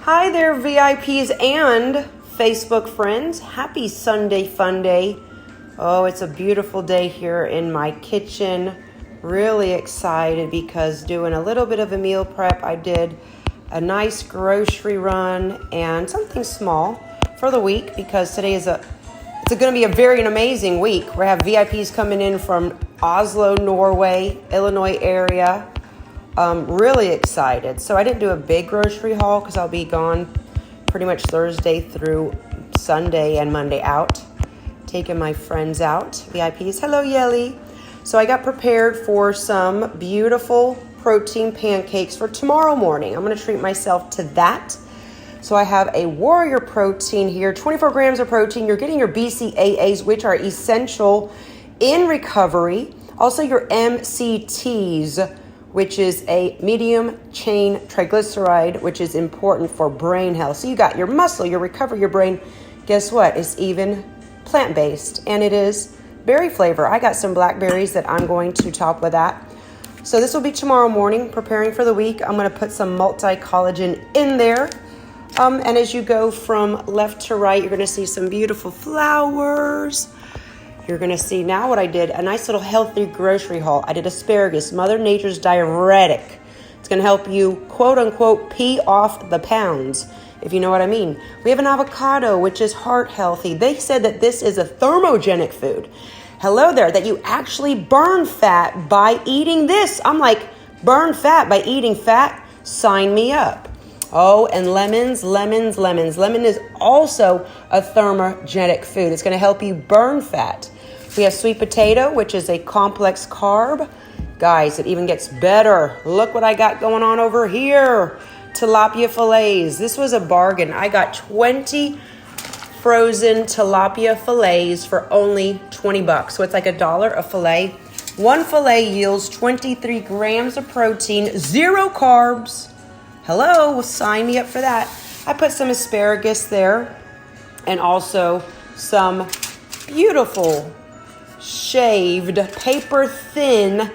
Hi there, VIPs and Facebook friends. Happy Sunday fun day. Oh, it's a beautiful day here in my kitchen. Really excited because doing a little bit of a meal prep. I did a nice grocery run and something small for the week because today is going to be a very amazing week. We have VIPs coming in from Oslo, Norway, Illinois area. Really excited. So I didn't do a big grocery haul because I'll be gone pretty much Thursday through Sunday and Monday out, taking my friends out, VIPs. Hello, Yelly. So I got prepared for some beautiful protein pancakes for tomorrow morning. I'm going to treat myself to that. So I have a Warrior protein here, 24 grams of protein. You're getting your BCAAs, which are essential in recovery. Also your MCTs, which is a medium chain triglyceride, which is important for brain health. So you got your muscle, your recovery, your brain. Guess what? It's even plant-based, and it is berry flavor. I got some blackberries that I'm going to top with that. So this will be tomorrow morning, preparing for the week. I'm going to put some multi-collagen in there. And as you go from left to right, you're going to see some beautiful flowers. You're going to see now what I did, a nice little healthy grocery haul. I did asparagus, Mother Nature's diuretic. It's going to help you, quote unquote, pee off the pounds, if you know what I mean. We have an avocado, which is heart healthy. They said that this is a thermogenic food. Hello there, that you actually burn fat by eating this. I'm like, burn fat by eating fat? Sign me up. Oh, and lemons. Lemon is also a thermogenic food. It's going to help you burn fat. We have sweet potato, which is a complex carb. Guys, it even gets better. Look what I got going on over here. Tilapia fillets. This was a bargain. I got 20 frozen tilapia fillets for only $20. So it's like $1 a fillet. One fillet yields 23 grams of protein, 0 carbs. Hello, sign me up for that. I put some asparagus there and also some beautiful shaved paper thin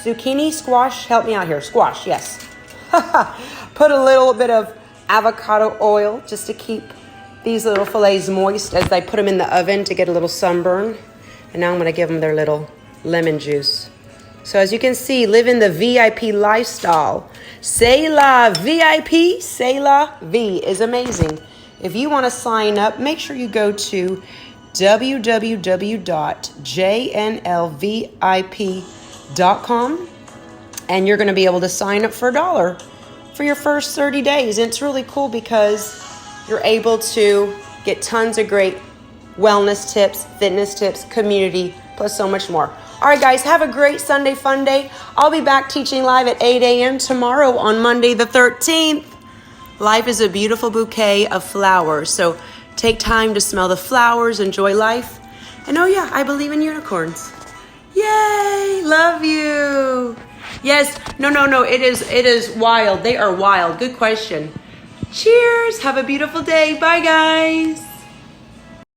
zucchini squash. Help me out here. Squash, yes. Put a little bit of avocado oil just to keep these little fillets moist as I put them in the oven to get a little sunburn. And now I'm going to give them their little lemon juice. So as you can see, living the VIP lifestyle. C'est la VIP, c'est la vie is amazing. If you want to sign up, make sure you go to www.jnlvip.com and you're going to be able to sign up for $1 for your first 30 days. And it's really cool because you're able to get tons of great wellness tips, fitness tips, community, plus so much more. All right, guys, have a great Sunday fun day. I'll be back teaching live at 8 a.m. tomorrow on Monday the 13th. Life is a beautiful bouquet of flowers. So take time to smell the flowers, enjoy life. And oh yeah, I believe in unicorns. Yay, love you. Yes, no, it is wild. They are wild. Good question. Cheers. Have a beautiful day. Bye, guys.